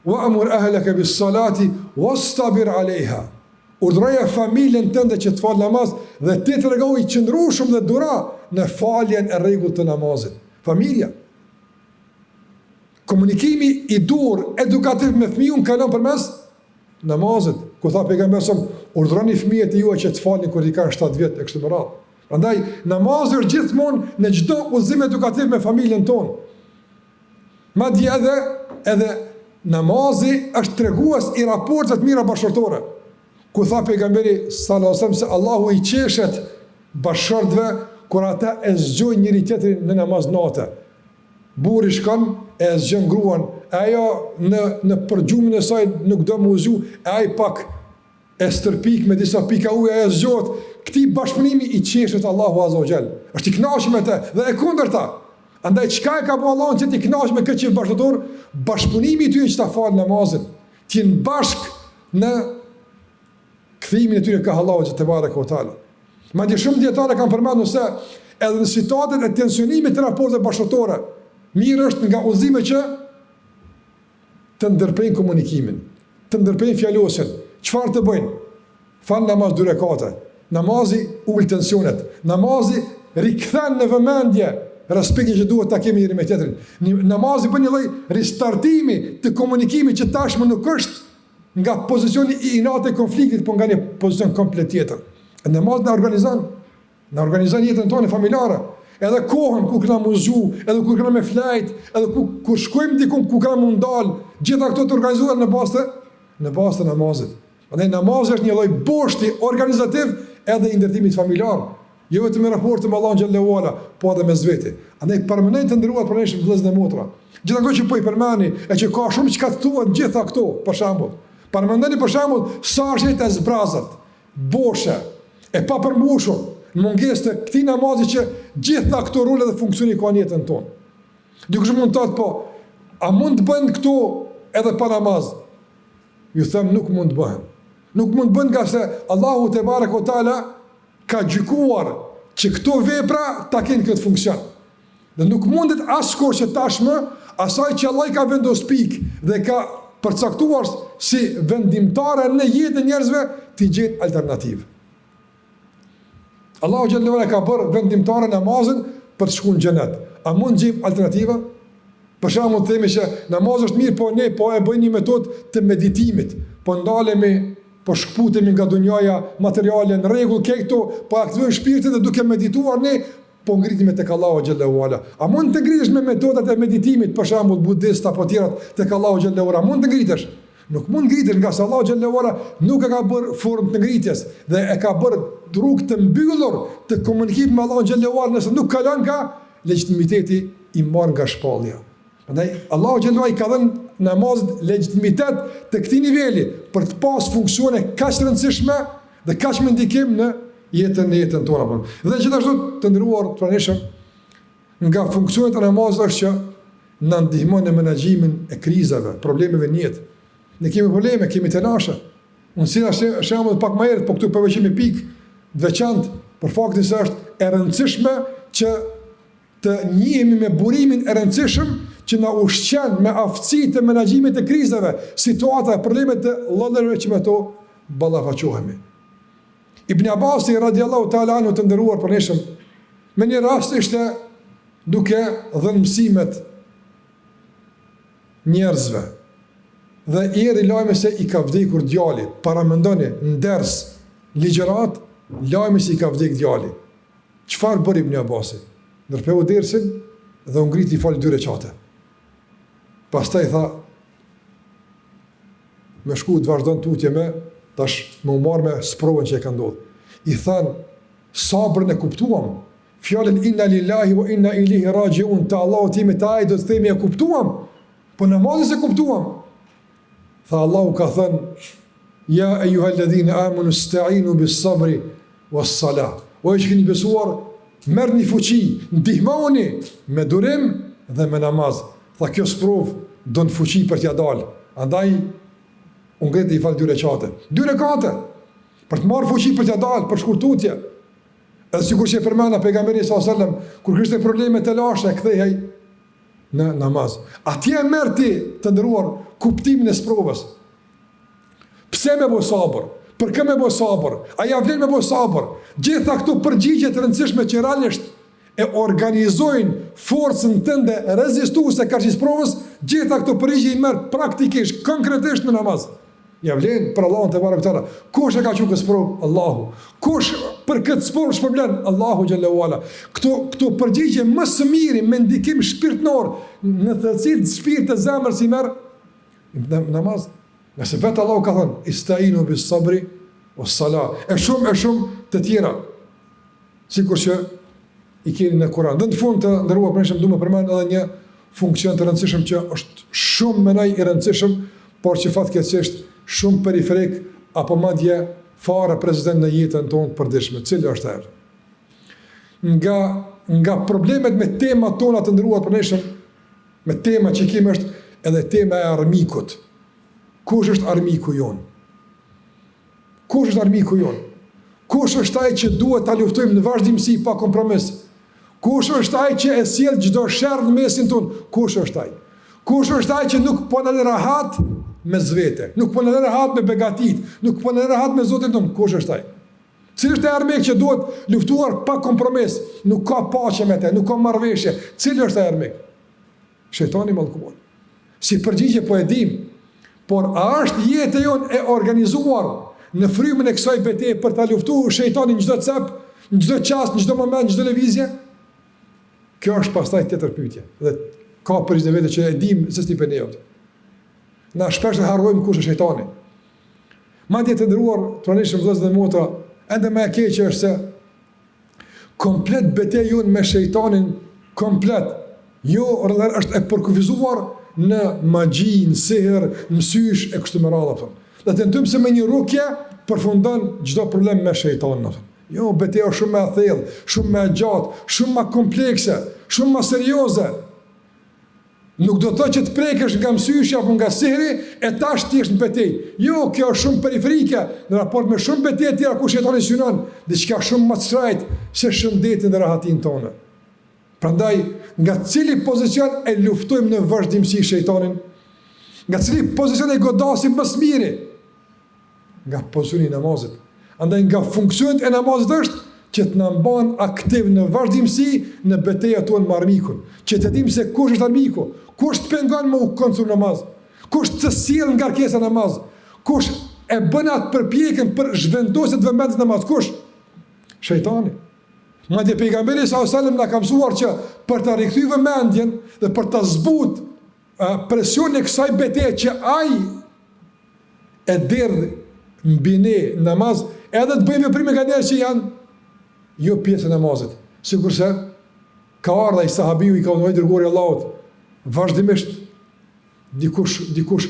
"Wa'mur ahlaka bis-salati wastabir 'alayha." Urdhëroje familjen tënde që të fal namaz dhe ti tregoj i qëndrueshëm dhe dura në faljen e rregullt të namazit. Familja. Komunikimi i dur edukativ me fëmijën kalon përmes namazit. Ku tha pejgamberi sa urdhroni fëmijët e juaj që të falin kur i kanë 7 vjet e kështu me radhë. Prandaj namazi është gjithmonë në çdo udhëzim edukativ me familjen tonë. Madje edhe namazi është tregues i raporteve të mira bashkëtorë. Ku tha pejgamberi sallallahu alajhi wasallam se Allahu i qeshet bashkëtorëve kur ata e zgjojnë njëri tjetrin në namaz natë. Burri shkon e zgjon gruan, ajo në përgjumin e saj nuk do më uzu, ai pak e stërpik me disa pika ujë, ajo zgjot, këtij bashkëpunimi i qeshët Allahu Azza wa Jall. Është i kënaqur me të dhe e kundërta. Andaj çka e ka bëu Allahu që ti kënaqesh me këtë çift bashkëtor? Bashkëpunimi i tyre që ta fal namazin, ti në bashk në kthimin e tyre ka Allahu te bareka ve taala. Madje shumë dietarë kanë përmendur se edhe në situatet e tensionimit të raporteve bashkëtorë, mirë është nga udhëzime që të ndërprejnë komunikimin, të ndërprejnë fjalosin. Çfarë të bëjnë? Fal namaz 2 rekate. Namazi ul tensionet. Namazi rikthen në vëmendje respektin që duhet ta kemi njëri me tjetrin. Namazi bën një lloj ristartimi të komunikimit që tashmë nuk është nga pozicioni i inatë e konfliktit, por nga një pozicion komplet tjetër. Namazi na organizon jetën tonë familjare. Edhe kohën ku kena muzu, edhe ku kena me flajt, edhe ku shkojmë diku ku kena mund dal, gjitha këto të organizuar në bazë të namazit. Andaj namazi është një lloj boshti organizativ edhe i ndërtimit familjar. Jo vetëm me raporte me Allahun xhallahu ala, po edhe me zveti. Andaj permanent të ndëruar për neshëm vëllezër dhe motra. Gjitha këto që po i përmani, e që ka shumë çka të thuat gjitha këto, për shembull. Përmendeni për shembull sa është jeta e zbrazët, boshe, e papërmbushur, në mungesë të këtij namazi që gjitha këto role dhe funksioni ka në jetën tonë. Dikush mund të thotë, po, a mund të bëhen këto edhe pa namaz? Ju them nuk mund të bëhen. Nuk mund të bëhen nga se Allahu te bareka ve taala ka gjykuar që këto vepra ta kenë këtë funksion. Dhe nuk mundet askush që tashmë asaj që Allah i ka vendosur pikë dhe ka përcaktuar si vendimtare në jetën e njerëzve të gjetë alternativë. Allahu xhallahu ala ka bërë vendimtare namazin për të shkuar në xhenet. A mund të gjejmë alternativa? Për shembull themi që namazi është mirë, po ne po e bëjmë një metodë të meditimit. Po ndalemi, po shkputemi nga dunjaja materiale në rregull këto, po aktivojmë shpirtin dhe duke medituar ne po ngritemi tek Allahu xhallahu ala. A mund të ngritesh me metodat e meditimit, për shembull budist apo tjerat tek Allahu xhallahu ala? Mund të ngritesh? Nuk mund ngritësh nga se Allahu xhallahu ala nuk e ka bërë formë të ngritjes dhe e ka bërë rrugë të mbyllur të komunikimit me Allahu xhallahu ala, nëse nuk kalon nga legitimiteti i marr nga shpallja. Prandaj Allahu xhallahu ala i ka dhënë namazit legitimitet të këtij niveli për të pas funksione kaq të rëndësishme dhe kaq me ndikim në jetën tonë. Dhe gjithashtu të nderuar pranishëm, nga funksionet e namazit është që na ndihmon në menaxhimin e krizave, problemeve në jetë. Ne kemi probleme, kemi telashe. Unë si shembull pak më herët, po këtu përveçimi pikë veçantë për faktin se është e rëndësishme që të njihemi me burimin e rëndësishëm që na ushqen me aftësi të menaxhimit të krizave, situata, problemet të llojeve që me to ballafaqohemi. Ibn Abbas radiallahu ta'ala anhu të nderuar për neshëm, me një rast ishte duke dhënë mësimet njerëzve dhe i eri lajme se i ka vdekur djali. Para mendoni, në ders ligjërat, lajme se i ka vdekur djali. Çfarë bëri Ibn Abbasi? Ndërpeu dersin dhe u ngriti i fal 2 rekate. Pastaj tha, me shku të vazhdon tutje me, tash më marr me sprovën që e ka ndodhur. I than, sabrën e kuptuam. Fjalën inna lillahi wa inna ilaihi rajiun te Allahu timi te ai do të themi e kuptuam. Po namazin se kuptuam. Tha Allahu ka thënë, ja ejuhalladhina amanu sta'inu bis sabri was salah. O që keni besuar, merrni fuqi, ndihmoni me durim dhe me namaz. Tha kjo sprov don fuqi për t'ia dalë. Andaj u ngriti i fal 2 rekate. 2 rekate për të marrë fuqi për t'ia dalë, për shkurtutje. Edhe sikur që e përmenda pejgamberi sallallahu alajhi wasallam, kur kishte probleme të lashe, kthehej në namaz. Atje merr ti të nderuar kuptimin e sprovës. Pse me bo sabër? Për kë me bo sabër? A ja vlen me bo sabër? Gjitha këto përgjigje të rëndësishme që realisht e organizojnë forcën tënde rezistuese karşis provës, gjitha këto përgjigje i merr praktikisht, konkretisht në namaz. Ja vlen për Allahun te barekuta. Kush e ka thënë këtë provë? Allahu. Kush për këtë provë shpërblen? Allahu xhallahu ala. Këto përgjigje më së miri me ndikim shpirtënor në thellësitë të shpirtit të zemrës i merr namaz. Nëse vetë Allahu ka thënë istainu bis sabri was salah. E shumë të tjera. Sikur që i keni në Kur'an. Dhe në fund të ndërruar për du më përmend edhe një funksion të rëndësishëm që është shumë më i rëndësishëm, por që fatkeqësisht shumë periferik apo madje fare prezident në jetën tonë të përditshme. Cili është ai? Nga problemet me temat tona të ndëruar të përneshëm, me tema që kemi është edhe tema e armikut. Kush është armiku jonë? Kush është armiku jonë? Kush është ai që duhet ta luftojmë në vazhdimsi pa kompromis? Kush është ai që e sjell çdo sherr në mesin tonë? Kush është ai? Kush është ai që nuk po na lë rahat me zvete, nuk po na lë rahat me begatit, nuk po na lë rahat me Zotin tonë? Kush është ai? Cili është ai armik që duhet luftuar pa kompromis? Nuk ka paqe me te, nuk ka marrëveshje. Cili është ai armik? Shejtani mallkuar. Si përgjigje po e dim, por a është jeta jonë e organizuar në frymën e kësaj betejë për ta luftuar shejtanin çdo cep, në çdo çast, në çdo moment, në çdo lëvizje? Kjo është pastaj tjetër pyetje. Dhe ka përgjigje vetë që e dim se si penejot. Na shpesh e harrojmë kush është shejtani. Madje të ndëruar, pranishëm vëllezër dhe motra, ende më e keqe është se komplet betejë jonë me shejtanin, komplet, është e përkufizuar në magji, në sihr, në sysh e kështu me radhë. Dhe tentojmë se me një rukje përfundon çdo problem me shejtanin. Jo, betejë është shumë më e thellë, shumë më e gjatë, shumë më komplekse, shumë më serioze. Nuk do të thotë që të prekësh nga mësyshi apo nga sihri e tash ti je në betejë. Jo, kjo është shumë periferike në raport me shumë betejë tjera ku shejtani synon diçka shumë më të shtrejtë se shëndetin dhe rahatinë tonë. Prandaj, nga cili pozicion e luftojmë në vazhdimsi shejtanin? Nga cili pozicion e godasim më së miri? Nga pozicioni i namazit. Andaj nga funksionet e namazit është që të na mban aktiv në vazhdimsi në betejën tonë me armikun. Që të dimë se kush është armiku, kush të pengon me u konsul namaz, kush të sjell ngarkesa namaz, kush e bën atë përpjekjen për zhvendosje të vëmendjes namaz, kush? Shejtani. Madje pejgamberi sallallahu alajhi wasallam na ka mësuar që për ta rikthyer vëmendjen dhe për ta zbut presionin e kësaj betejë që ai e derdh mbi ne namaz, edhe të bëjmë veprime nga njerëz që janë jo pjesë e namazit. Sikurse ka ardha i sahabiu i ka urdhëruar dërguari i Allahut vazhdimisht dikush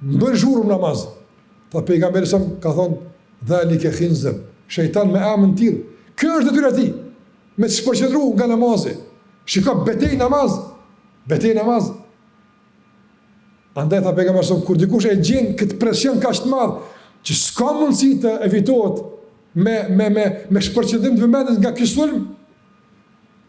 bën zhurum namaz. Tha pejgamberi sa ka thonë dhalike khinzab, shejtan me emën till. Kjo është detyra e tij, me të shpërqendru nga namazi. Shiko betejë namaz, betejë namaz. Andaj tha pejgamberi sa kur dikush e gjen këtë presion kaq të madh që s'ka mundësi të evitohet me shpërqendrim të vëmendjes nga ky sulm,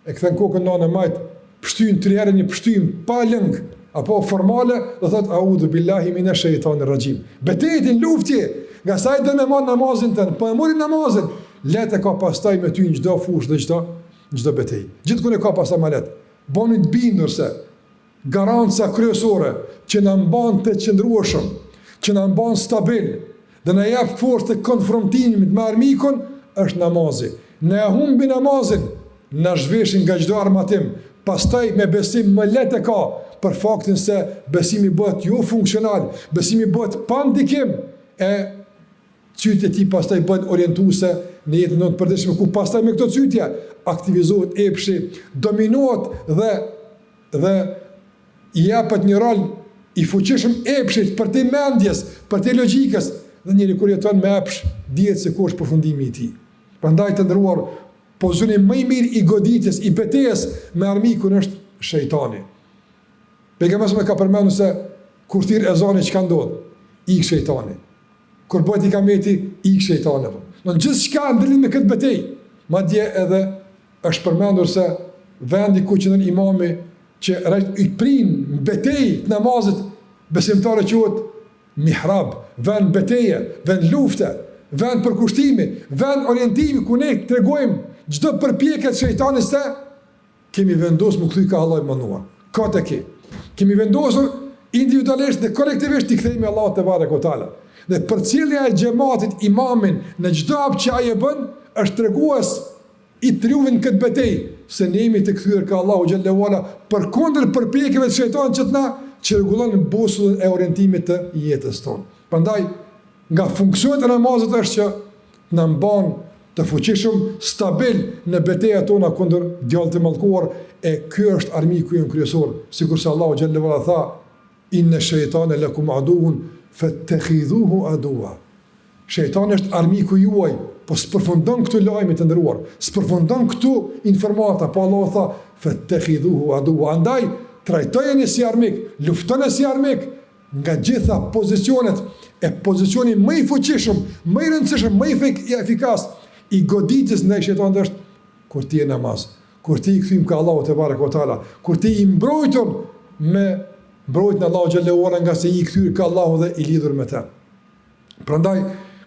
e kthen kokën në majt, pshtyn 3 herë një pshtym pa lëng apo formale, do thot a'udhu billahi minash shaitanir rajim. Betejë luftje, nga sa i do me marr namazin tën, po e mori namazin, letë ka pastaj me ty në çdo fushë dhe çdo betejë. Gjithkund e ka pastaj malet. Boni të bindur se garanca kryesore që na mban të qëndrueshëm, që na mban stabil dhe na jep forcë të konfrontimit me armikun është namazi. Ne humbi namazin, na zhveshin nga çdo armatim, pastaj me besim më lehtë ka për faktin se besimi bëhet jo funksional, besimi bëhet pa ndikim e cytja e tij pastaj bëhet orientuese në jetën e përditshme, ku pastaj me këto cytje aktivizohet epshi, dominohet dhe i japet një rol i fuqishëm epshit për të mendjes, për të logjikës, dhe njëri kur jeton me epsh dihet se ku është përfundimi i tij. Prandaj të ndëruar, pozicioni më i mirë i goditjes, i betejës me armikun është shejtani. Pejgamberi ka përmendur se kur thirr ezani çka ndodh? Ik shejtani. Kur bëhet ikameti, ik shejtani. Në gjithçka ndërlidh me këtë betejë. Madje edhe është përmendur se vendi ku qëndron imami që i prin betejë të namazit, besimtarë quhet mihrab, vend betejë, vend lufte, vend përkushtimi, vend orientimi ku ne tregojmë çdo përpjekje të shejtanit se kemi vendosur më kthy ka Allahu mënduar. Ka të ke. Kemi vendosur individualisht dhe kolektivisht t'i kthejmë Allahut te barekutaala. Dhe përcjellja e xhamatit imamin në çdo hap që ai e bën është tregues i triumfin këtë betejë se ne jemi të kthyer ka Allahu xhallahu ala përkundër përpjekjeve të shejtanit që na çrregullon busullën e orientimit të jetës tonë. Prandaj nga funksionet e namazit është që na mban të fuqishëm, stabil në betejat tona kundër djallit të mallkuar, e ky është armiku ynë kryesor, sikurse Allahu xhallahu ala tha inna shaytana lakum aduwwun fattakhidhuhu aduwwa. Shejtani është armiku juaj, po s'përfundon këtu lajmi të ndëruar, s'përfundon këtu informata, po Allah tha, fattakhidhuhu aduwwa. Andaj, trajtojeni si armik, luftoni si armik, nga gjitha pozicionet, e pozicioni më i fuqishëm, më i rëndësishëm, më i efikas, i goditjes ndaj shejtanit është kur ti je namaz, kur ti i kthym ka Allahu te barekuhu teala, kur ti i mbrojtur me mbrojtjen e Allahu xhallahu ala nga se i kthyr ka Allahu dhe i lidhur me të. Prandaj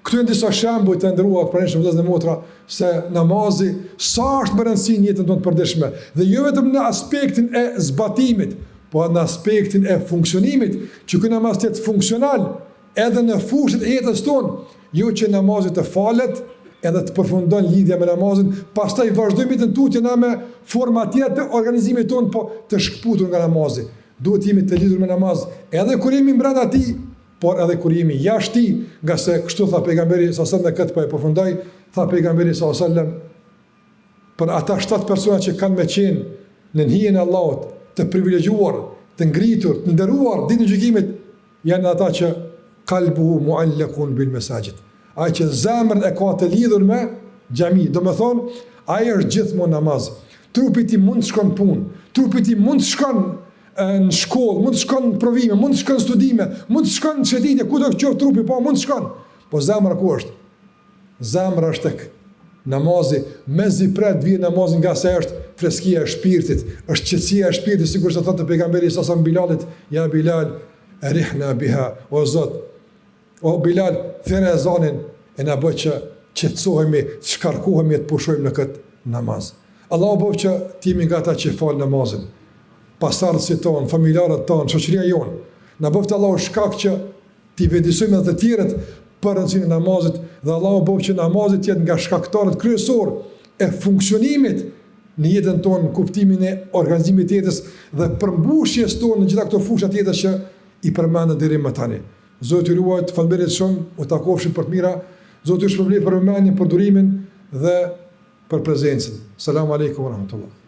këtu janë disa shembuj të ndëruar për shembull vëllezër dhe motra se namazi sa është më rëndësishëm në jetën tonë të përditshme dhe jo vetëm në aspektin e zbatimit, po në aspektin e funksionimit, që ky namaz të jetë funksional edhe në fushën e jetës tonë, jo që namazi të falet edhe të përfundon lidhja me namazin, pastaj vazhdojmë të tutje na me forma tjetër të organizimit tonë, po të shkputur nga namazi. Duhet jemi të lidhur me namaz, edhe kur jemi brenda tij, por edhe kur jemi jashtë tij, nga se kështu tha pejgamberi sallallahu alajhi wasallam, këtë po e përfundoj, tha pejgamberi sallallahu alajhi wasallam, për ata 7 persona që kanë me qenë në hijen e Allahut, të privilegjuar, të ngritur, të nderuar ditën e gjykimit, janë ata që qalbuhu muallaqun bil masajid. Ai që zemrën e ka të lidhur me xhami, do të thonë, ai është gjithmonë namaz. Trupi i tij mund të shkon punë, trupi i tij mund të shkon në shkollë, mund të shkon në provime, mund të shkon në studime, mund të shkon në çetitje, ku do të qoftë trupi, po mund të shkon. Po zemra ku është? Zemra është tek namazi, mezi pret vjen namazi nga se është freskia e shpirtit, është qetësia e shpirtit, sikur të thotë pejgamberi sa Bilalit, ja Bilal, rihna biha, o Zot, o Bilal, thënë ezanin e na bëj që qetësohemi, të shkarkohemi të pushojmë në këtë namaz. Allahu bëf që ti jemi nga ata që fal namazin. Pasardhësit tonë, familjarët tonë, shoqëria jonë. Na bëf të Allahu shkak që ti vëdësojmë edhe të tjerët për rëndësinë e namazit dhe Allahu bëf që namazi të jetë nga shkaktarët kryesor e funksionimit në jetën tonë, në kuptimin e organizimit të jetës dhe përmbushjes tonë në gjitha këto fusha të jetës që i përmendën deri më tani. Zoti ju luaj, falënderit shumë, u takofshim për të mira. Zoti ju shpërblet për vëmendjen, për durimin dhe për prezencën. Selam aleikum wa rahmatullah.